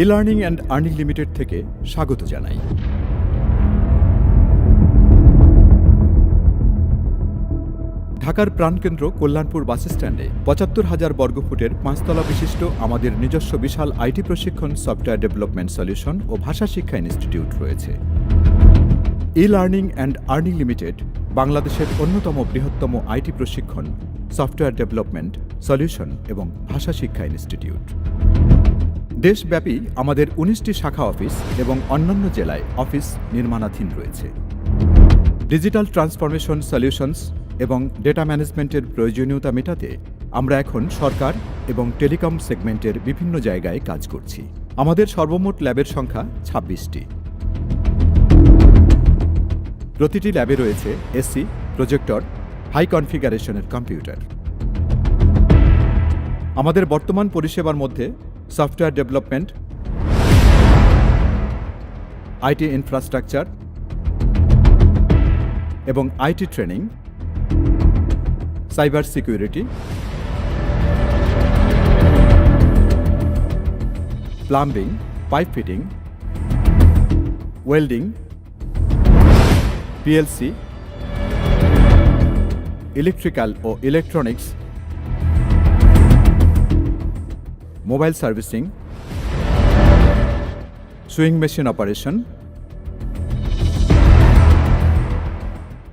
E-learning and earning limited থেকে স্বাগত জানাই। ঢাকার প্রাণকেন্দ্র কল্যাণপুর বাসস্ট্যান্ডে ৭৫,০০০ বর্গফুটের ৫তলা বিশিষ্ট আমাদের নিজস্ব বিশাল আইটি প্রশিক্ষণ, সফটওয়্যার ডেভেলপমেন্ট সলিউশন ও ভাষা শিক্ষা ইনস্টিটিউট রয়েছে। ই-লার্নিং অ্যান্ড আর্নিং লিমিটেড বাংলাদেশের অন্যতম বৃহত্তম আইটি প্রশিক্ষণ, সফটওয়্যার ডেভেলপমেন্ট সলিউশন এবং ভাষা শিক্ষা ইনস্টিটিউট। দেশব্যাপী আমাদের ১৯টি শাখা অফিস এবং অন্যান্য জেলায় অফিস নির্মাণাধীন রয়েছে। ডিজিটাল ট্রান্সফরমেশন সলিউশনস এবং ডেটা ম্যানেজমেন্টের প্রয়োজনীয়তা মেটাতে আমরা এখন সরকার এবং টেলিকম সেগমেন্টের বিভিন্ন জায়গায় কাজ করছি। আমাদের সর্বমোট ল্যাবের সংখ্যা ২৬টি। প্রতিটি ল্যাবে রয়েছে এসি, প্রজেক্টর, হাই কনফিগারেশনের কম্পিউটার। আমাদের বর্তমান পরিষেবার মধ্যে সফটওয়্যার ডেভেলপমেন্ট, আইটি ইনফ্রাস্ট্রাকচার এবং IT training, cyber security, plumbing, pipe fitting, welding, PLC, electrical ও electronics, mobile servicing, sewing machine operation,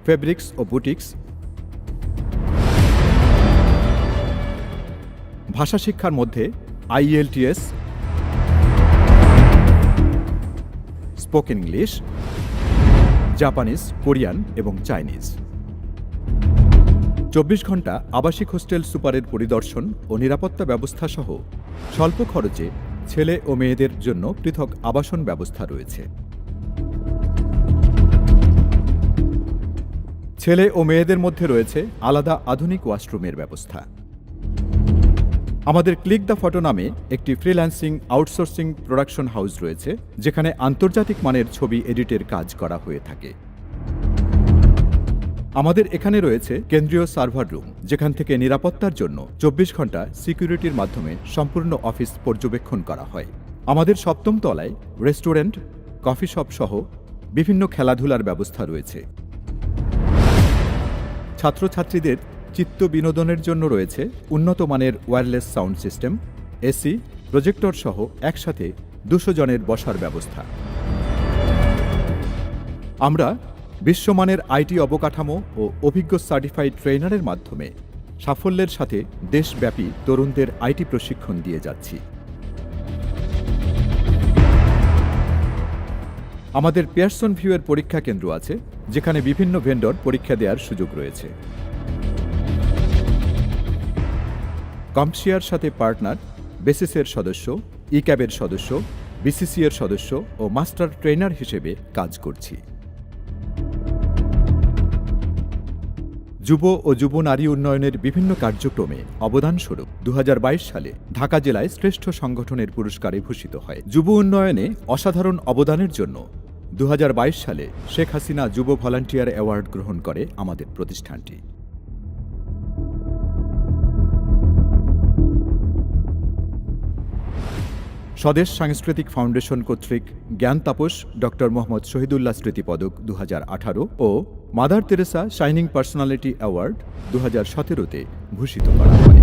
fabrics ও বুটিক্স, ভাষা শিক্ষার মধ্যে IELTS, spoken English, Japanese, Korean এবং চাইনিজ। ২৪ ঘন্টা আবাসিক হোস্টেল সুপারের পরিদর্শন ও নিরাপত্তা ব্যবস্থা সহ স্বল্প খরচে ছেলে ও মেয়েদের জন্য পৃথক আবাসন ব্যবস্থা রয়েছে। ছেলে ও মেয়েদের মধ্যে রয়েছে আলাদা আধুনিক ওয়াশরুমের ব্যবস্থা। আমাদের ক্লিক দ্য ফটো নামে একটি ফ্রিল্যান্সিং আউটসোর্সিং প্রোডাকশন হাউস রয়েছে, যেখানে আন্তর্জাতিক মানের ছবি এডিটের কাজ করা হয়ে থাকে। আমাদের এখানে রয়েছে কেন্দ্রীয় সার্ভার রুম, যেখান থেকে নিরাপত্তার জন্য ২৪ ঘন্টা সিকিউরিটির মাধ্যমে সম্পূর্ণ অফিস পর্যবেক্ষণ করা হয়। আমাদের ৭ম তলায় রেস্টুরেন্ট, কফি শপ সহ বিভিন্ন খেলাধুলার ব্যবস্থা রয়েছে। ছাত্রছাত্রীদের চিত্ত বিনোদনের জন্য রয়েছে উন্নত মানের wireless sound system, AC, projector সহ একসাথে ২০০ জনের বসার ব্যবস্থা। আমরা বিশ্বমানের আইটি অবকাঠামো ও অভিজ্ঞ সার্টিফাইড ট্রেনারের মাধ্যমে সাফল্যের সাথে দেশব্যাপী তরুণদের আইটি প্রশিক্ষণ দিয়ে যাচ্ছি। আমাদের পিয়ারসন ভিউয়ের পরীক্ষা কেন্দ্র আছে, যেখানে বিভিন্ন ভেন্ডর পরীক্ষা দেওয়ার সুযোগ রয়েছে। কম্পশিয়ার সাথে পার্টনার, বেসিসের সদস্য, ইক্যাবের সদস্য, বিসিসি এর সদস্য ও মাস্টার ট্রেনার হিসেবে কাজ করছি। যুব ও যুব নারী উন্নয়নের বিভিন্ন কার্যক্রমে অবদানস্বরূপ ২০২২ সালে ঢাকা জেলায় শ্রেষ্ঠ সংগঠনের পুরস্কারে ভূষিত হয়। যুব উন্নয়নে অসাধারণ অবদানের জন্য ২০২২ সালে শেখ হাসিনা যুব ভলান্টিয়ার অ্যাওয়ার্ড গ্রহণ করে আমাদের প্রতিষ্ঠানটি। স্বদেশ সাংস্কৃতিক ফাউন্ডেশন কর্তৃক জ্ঞান তাপস ডক্টর মোহাম্মদ শহীদুল্লাহ স্মৃতি পদক ২০১৮ ও Mother Teresa shining personality award ২০১৭-তে ভূষিত করা হয়।